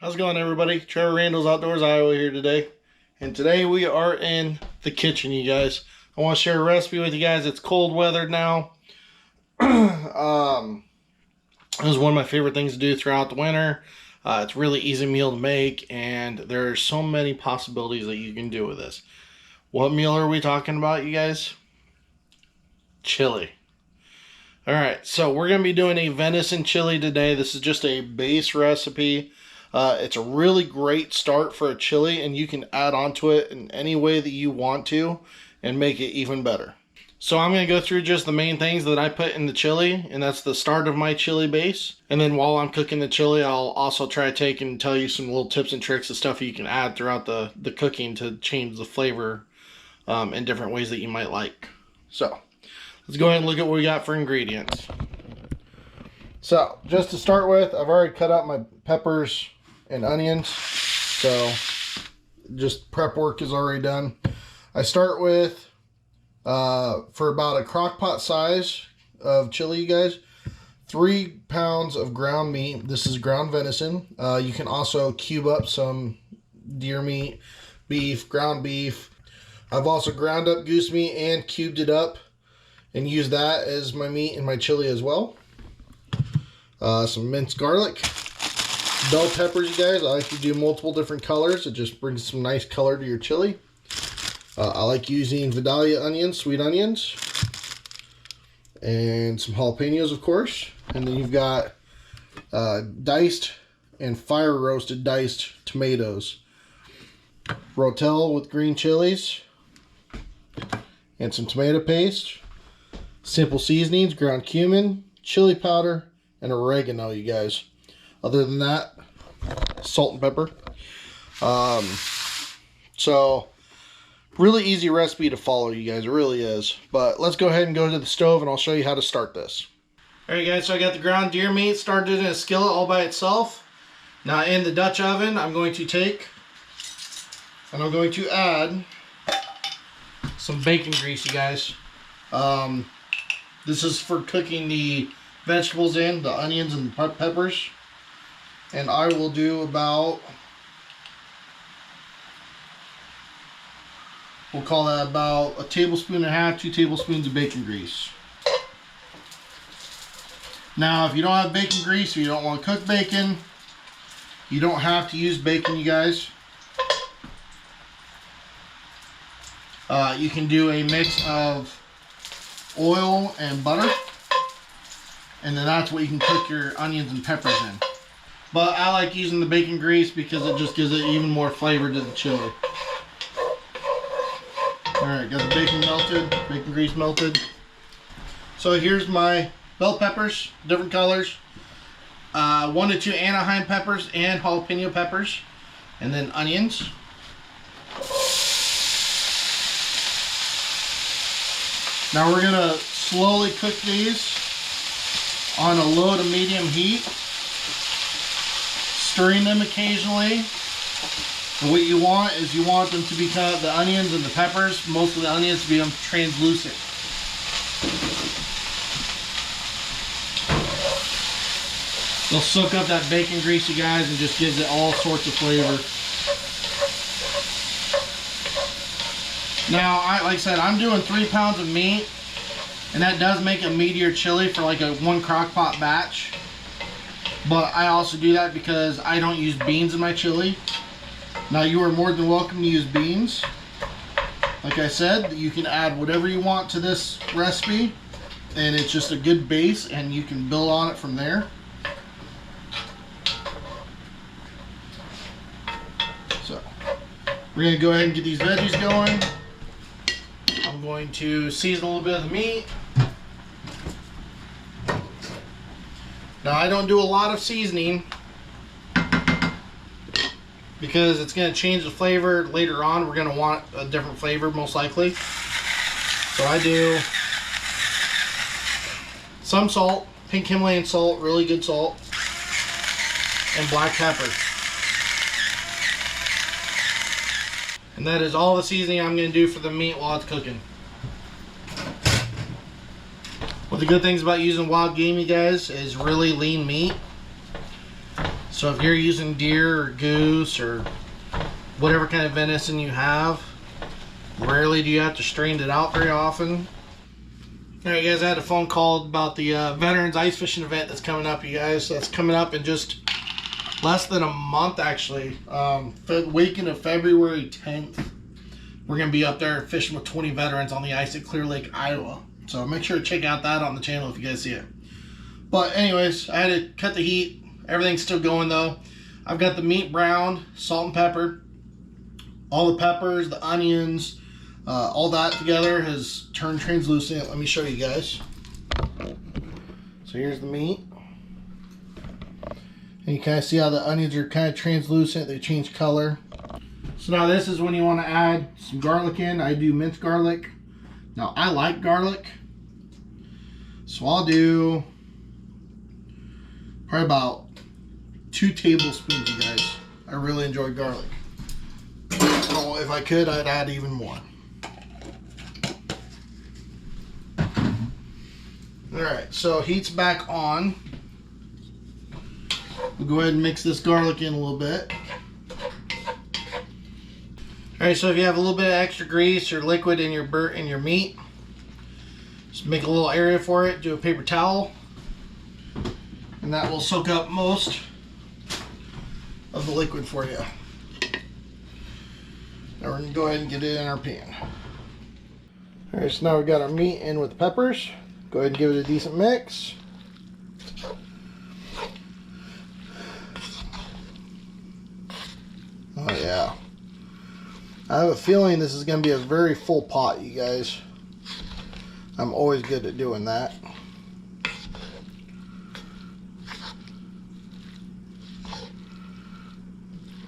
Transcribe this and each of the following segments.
How's it going, everybody? Trevor, Randles Outdoors, Iowa here today. And today we are in the kitchen, you guys. I want to share a recipe with you guys. It's cold weathered now. This is one of my favorite things to do throughout the winter. It's a really easy meal to make, and there's so many possibilities that you can do with this. What meal are we talking about, you guys? Chili. Alright, so we're going to be doing a venison chili today. This is just a base recipe. It's a really great start for a chili, and you can add on to it in any way that you want to and make it even better. So I'm going to go through just the main things that I put in the chili, and that's the start of my chili base. And then while I'm cooking the chili, I'll also try to take and tell you some little tips and tricks of stuff you can add throughout the cooking to change the flavor in different ways that you might like. So let's go ahead and look at what we got for ingredients. So just to start with, I've already cut out my peppers and onions, so just prep work is already done. I start with for about a crock pot size of chili, you guys, 3 pounds of ground meat. This is ground venison. You can also cube up some deer meat, beef, ground beef. I've also ground up goose meat and cubed it up and used that as my meat in my chili as well. Some minced garlic. Bell peppers, you guys. I like to do multiple different colors. It just brings some nice color to your chili. I like using vidalia onions, sweet onions. And some jalapenos, of course. And then you've got diced and fire roasted diced tomatoes. Rotel with green chilies. And some tomato paste. Simple seasonings, ground cumin, chili powder, and oregano, you guys. Other than that, salt and pepper. So really easy recipe to follow, you guys. It really is. But let's go ahead and go to the stove, and I'll show you how to start this. Alright, guys, so I got the ground deer meat started in a skillet all by itself. Now in the Dutch oven, I'm going to take and I'm going to add some bacon grease, you guys. This is for cooking the vegetables in, the onions and the peppers. And I will do about, we'll call that about 1.5 tablespoons, 2 tablespoons of bacon grease. Now, if you don't have bacon grease or you don't want to cook bacon, you don't have to use bacon, you guys. You can do a mix of oil and butter, and then that's what you can cook your onions and peppers in. But I like using the bacon grease because it just gives it even more flavor to the chili. Alright, got the bacon melted, bacon grease melted. So here's my bell peppers, different colors. 1 to 2 annehiem peppers and jalapeno peppers. And then onions. Now we're going to slowly cook these on a low to medium heat, stirring them occasionally. And what you want is you want them to become, the onions and the peppers, most of the onions to become translucent. They'll soak up that bacon grease, you guys, and just gives it all sorts of flavor. Now, like I said, I'm doing 3 pounds of meat, and that does make a meatier chili for like a 1 crock pot batch. But I also do that because I don't use beans in my chili. Now, you are more than welcome to use beans. Like I said, you can add whatever you want to this recipe, and it's just a good base, and you can build on it from there. So, we're going to go ahead and get these veggies going. I'm going to season a little bit of the meat. Now, I don't do a lot of seasoning because it's going to change the flavor later on. We're going to want a different flavor, most likely. So I do some salt, pink Himalayan salt, really good salt, and black pepper. And that is all the seasoning I'm going to do for the meat while it's cooking. One of the good things about using wild game, you guys, is really lean meat. So if you're using deer or goose or whatever kind of venison you have, rarely do you have to strain it out very often. Alright guys, I had a phone call about the Veterans Ice Fishing event that's coming up, you guys. That's coming up in just less than a month, actually. Weekend of February 10th. We're going to be up there fishing with 20 veterans on the ice at Clear Lake, Iowa. So make sure to check out that on the channel if you guys see it. But anyways, I had to cut the heat. Everything's still going though. I've got the meat browned, salt and pepper. All the peppers, the onions, all that together has turned translucent. Let me show you guys. So here's the meat. And you kind of see how the onions are kind of translucent. They change color. So now this is when you want to add some garlic in. I do minced garlic. Now I like garlic. So I'll do probably about 2 tablespoons, you guys. I really enjoy garlic. So if I could, I'd add even more. Alright, so heat's back on. We'll go ahead and mix this garlic in a little bit. Alright, so if you have a little bit of extra grease or liquid in your meat, just make a little area for it, do a paper towel, and that will soak up most of the liquid for you. Now we're going to go ahead and get it in our pan. Alright, so now we've got our meat in with the peppers. Go ahead and give it a decent mix. Oh yeah. I have a feeling this is going to be a very full pot, you guys. I'm always good at doing that.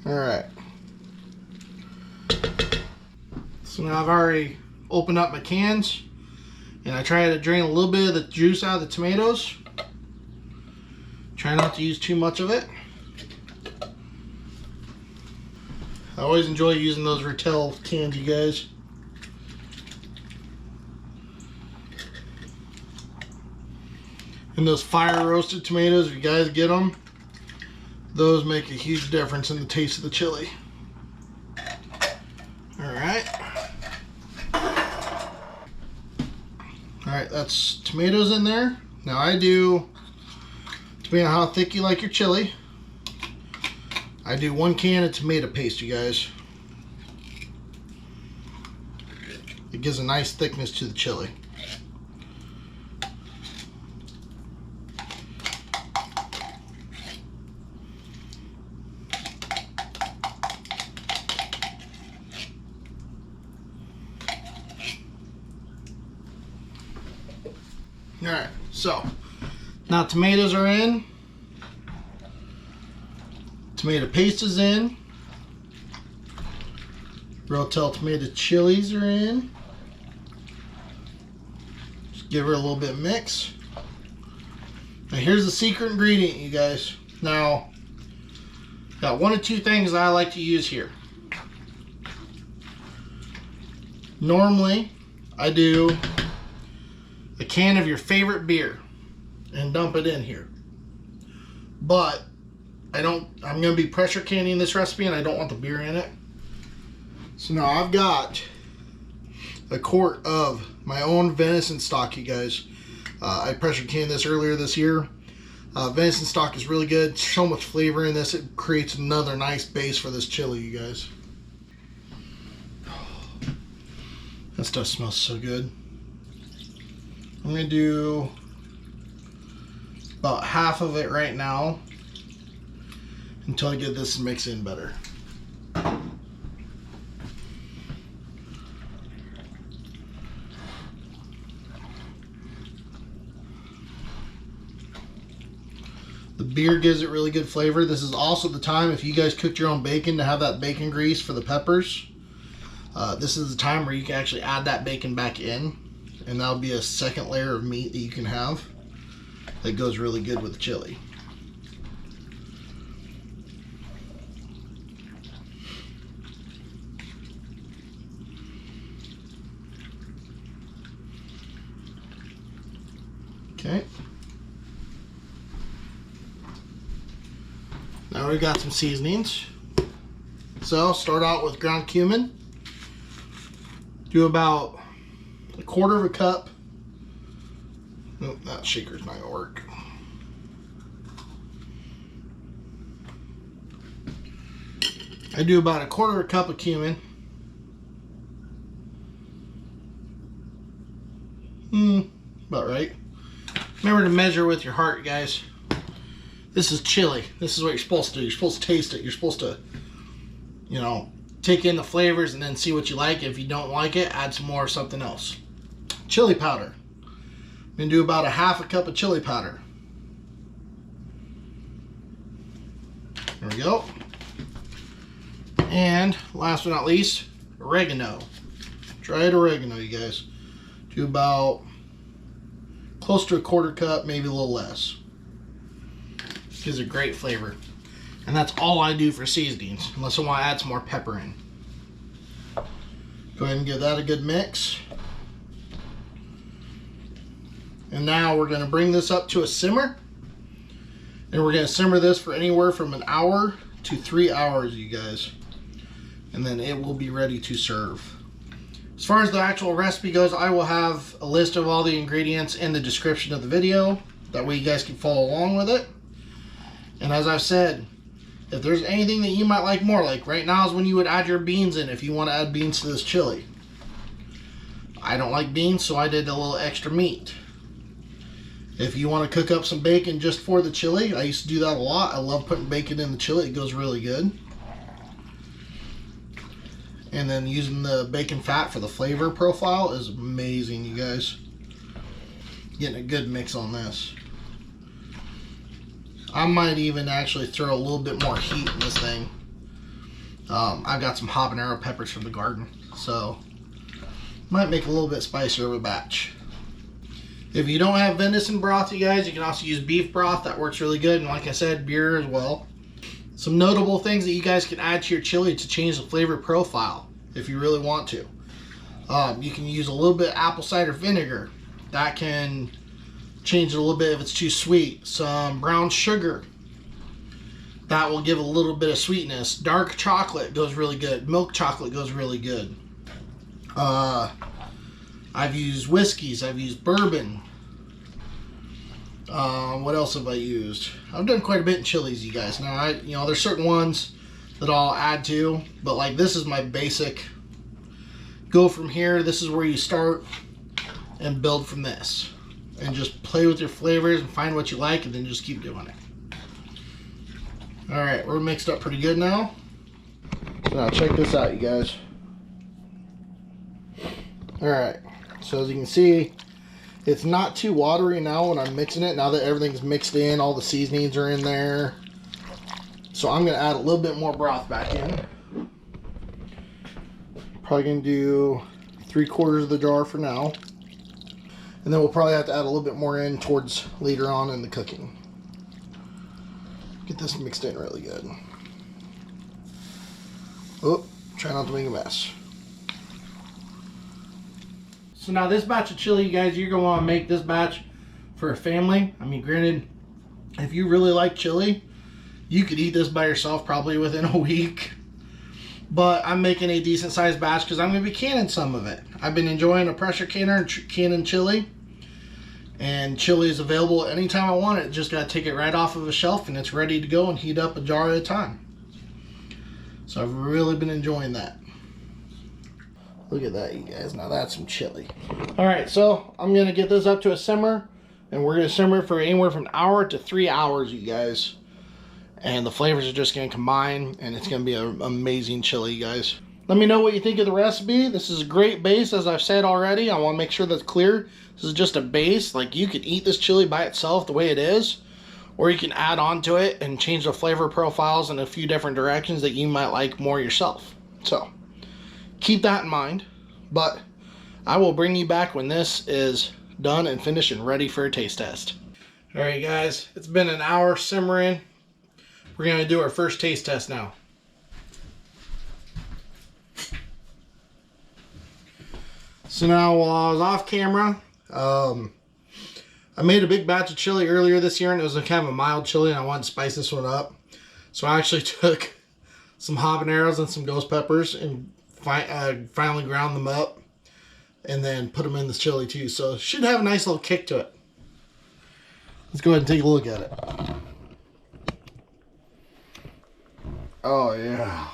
Alright. So now I've already opened up my cans. And I try to drain a little bit of the juice out of the tomatoes. Try not to use too much of it. I always enjoy using those Randles cans, you guys. And those fire roasted tomatoes, if you guys get them, those make a huge difference in the taste of the chili. Alright. Alright, that's tomatoes in there. Now I do, depending on how thick you like your chili, I do 1 can of tomato paste, you guys. It gives a nice thickness to the chili. Alright, so now tomatoes are in. Tomato paste is in. Randles tomato chilies are in. Just give her a little bit of mix. Now here's the secret ingredient, you guys. Now, got 1 or 2 things I like to use here. Normally, I do a can of your favorite beer and dump it in here. But I'm going to be pressure canning this recipe and I don't want the beer in it. So now I've got a quart of my own venison stock, you guys. I pressure canned this earlier this year. Venison stock is really good. So much flavor in this. It creates another nice base for this chili, you guys. That stuff smells so good. I'm going to do about half of it right now until I get this mixed in better. The beer gives it really good flavor. This is also the time, if you guys cooked your own bacon, to have that bacon grease for the peppers. This is the time where you can actually add that bacon back in, and that'll be a second layer of meat that you can have that goes really good with the chili. Okay. Now we got some seasonings. So start out with ground cumin. Do about a quarter of a cup. Nope, that shaker's not gonna work. I do about a quarter of a cup of cumin. About right. Remember to measure with your heart, guys. This is chili. This is what you're supposed to do. You're supposed to taste it. You're supposed to, you know, take in the flavors and then see what you like. If you don't like it, add some more of something else. Chili powder. I'm going to do about a half a cup of chili powder. There we go. And last but not least, oregano. Dried oregano, you guys. Do about close to a quarter cup, maybe a little less. Gives a great flavor. And that's all I do for seasonings, unless I want to add some more pepper in. Go ahead and give that a good mix. And now we're going to bring this up to a simmer. And we're going to simmer this for anywhere from an hour to 3 hours, you guys. And then it will be ready to serve. As far as the actual recipe goes, I will have a list of all the ingredients in the description of the video. That way you guys can follow along with it. And as I've said, if there's anything that you might like more, like right now is when you would add your beans in if you want to add beans to this chili. I don't like beans, so I did a little extra meat. If you want to cook up some bacon just for the chili, I used to do that a lot. I love putting bacon in the chili. It goes really good. And then using the bacon fat for the flavor profile is amazing, you guys. Getting a good mix on this. I might even actually throw a little bit more heat in this thing. I've got some habanero peppers from the garden, so might make a little bit spicier of a batch. If you don't have venison broth, you guys, you can also use beef broth. That works really good. And like I said, beer as well. Some notable things that you guys can add to your chili to change the flavor profile if you really want to. You can use a little bit of apple cider vinegar. That can change it a little bit if it's too sweet. Some brown sugar. That will give a little bit of sweetness. Dark chocolate goes really good. Milk chocolate goes really good. I've used whiskeys. I've used bourbon. What else have I used? I've done quite a bit in chilies, you guys. Now, there's certain ones that I'll add to, but like this is my basic. Go from here. This is where you start and build from this. And just play with your flavors and find what you like and then just keep doing it. Alright, we're mixed up pretty good now. So now check this out, you guys. Alright, so as you can see, it's not too watery now when I'm mixing it. Now that everything's mixed in, all the seasonings are in there. So I'm going to add a little bit more broth back in. Probably going to do 3/4 of the jar for now. And then we'll probably have to add a little bit more in towards later on in the cooking. Get this mixed in really good. Oh, try not to make a mess. So now this batch of chili, you guys, you're going to want to make this batch for a family. I mean, granted, if you really like chili, you could eat this by yourself probably within a week. But I'm making a decent sized batch because I'm going to be canning some of it. I've been enjoying a pressure canner and canning chili. And chili is available anytime I want it. Just got to take it right off of a shelf and it's ready to go and heat up a jar at a time. So I've really been enjoying that. Look at that, you guys. Now that's some chili. Alright, so I'm going to get this up to a simmer. And we're going to simmer for anywhere from an hour to 3 hours, you guys. And the flavors are just going to combine. And it's going to be an amazing chili, you guys. Let me know what you think of the recipe. This is a great base, as I've said already. I want to make sure that's clear. This is just a base. Like, you could eat this chili by itself the way it is. Or you can add on to it and change the flavor profiles in a few different directions that you might like more yourself. So, keep that in mind. But I will bring you back when this is done and finished and ready for a taste test. Alright guys, it's been an hour simmering. We're going to do our first taste test now. So now while I was off camera, I made a big batch of chili earlier this year and it was kind of a mild chili and I wanted to spice this one up. So I actually took some habaneros and some ghost peppers and finally ground them up and then put them in the chili too. So it should have a nice little kick to it. Let's go ahead and take a look at it. Oh yeah.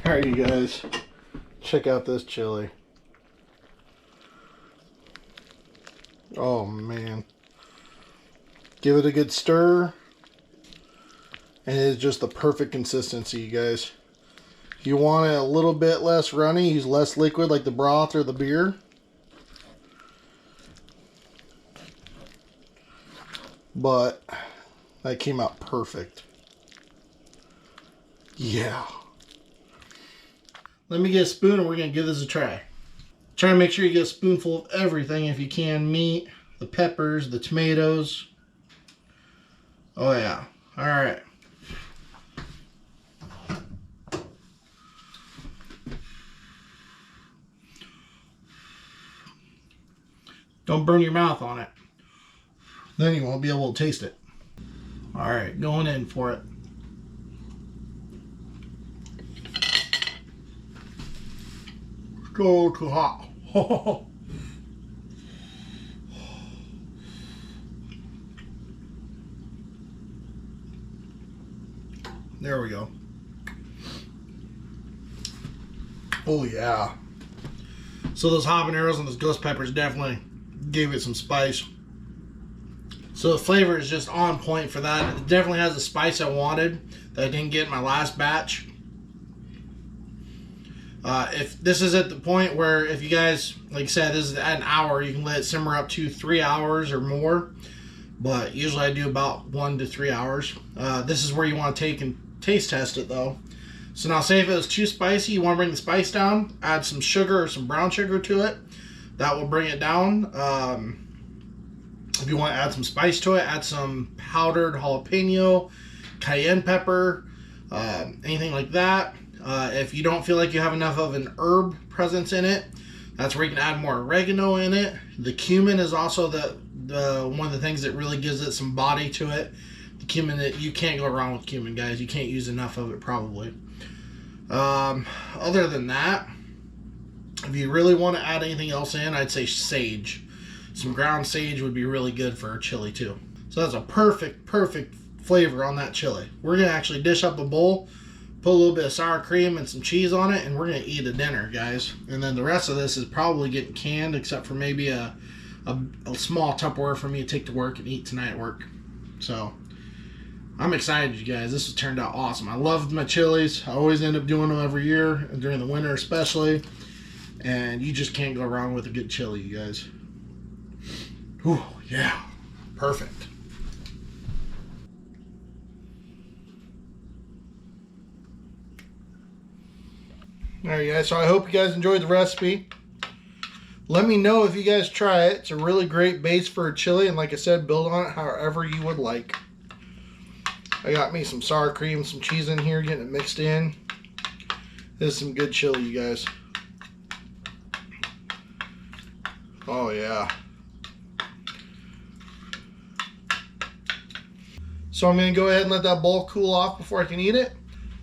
Alright, you guys, check out this chili. Oh man. Give it a good stir. And it is just the perfect consistency, you guys. If you want it a little bit less runny, use less liquid like the broth or the beer. But that came out perfect. Yeah. Let me get a spoon and we're going to give this a try. Try to make sure you get a spoonful of everything if you can. Meat, the peppers, the tomatoes. Oh yeah. Alright. Don't burn your mouth on it. Then you won't be able to taste it. Alright, going in for it. Go too hot. There we go. Oh yeah. So those habaneros and those ghost peppers definitely gave it some spice. So the flavor is just on point for that. It definitely has the spice I wanted that I didn't get in my last batch. If this is at the point where, if you guys, like I said, this is at an hour, you can let it simmer up to 3 hours or more. But usually I do about 1 to 3 hours. This is where you want to take and taste test it though. So now say if it was too spicy, you want to bring the spice down, add some sugar or some brown sugar to it. That will bring it down. If you want to add some spice to it, add some powdered jalapeno, cayenne pepper, anything like that. If you don't feel like you have enough of an herb presence in it, that's where you can add more oregano in it. The cumin is also the one of the things that really gives it some body to it. The cumin, that you can't go wrong with cumin, guys. You can't use enough of it probably. Other than that, if you really want to add anything else in, I'd say sage. Some ground sage would be really good for a chili too. So that's a perfect flavor on that chili. We're going to actually dish up a bowl, put a little bit of sour cream and some cheese on it, and we're going to eat a dinner, guys. And then the rest of this is probably getting canned, except for maybe a small Tupperware for me to take to work and eat tonight at work. So I'm excited, you guys. This has turned out awesome. I love my chilies. I always end up doing them every year, during the winter especially. And you just can't go wrong with a good chili, you guys. Ooh, yeah. Perfect. Alright, guys. So I hope you guys enjoyed the recipe. Let me know if you guys try it. It's a really great base for a chili. And like I said, build on it however you would like. I got me some sour cream, some cheese in here, getting it mixed in. This is some good chili, you guys. Oh, yeah. So I'm going to go ahead and let that bowl cool off before I can eat it.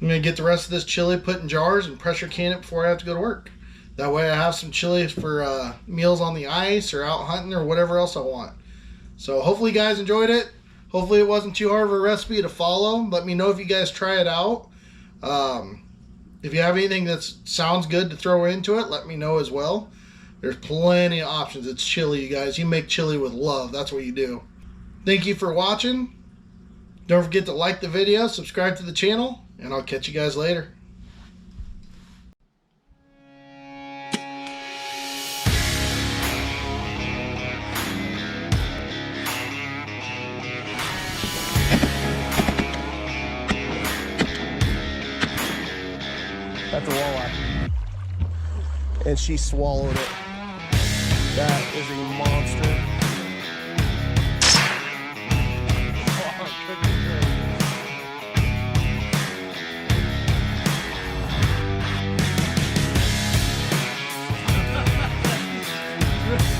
I'm going to get the rest of this chili put in jars and pressure can it before I have to go to work. That way I have some chili for meals on the ice or out hunting or whatever else I want. So hopefully you guys enjoyed it. Hopefully it wasn't too hard of a recipe to follow. Let me know if you guys try it out. If you have anything that sounds good to throw into it, let me know as well. There's plenty of options. It's chili, you guys. You make chili with love. That's what you do. Thank you for watching. Don't forget to like the video, subscribe to the channel, and I'll catch you guys later. That's a walleye. And she swallowed it. That is a monster. Good.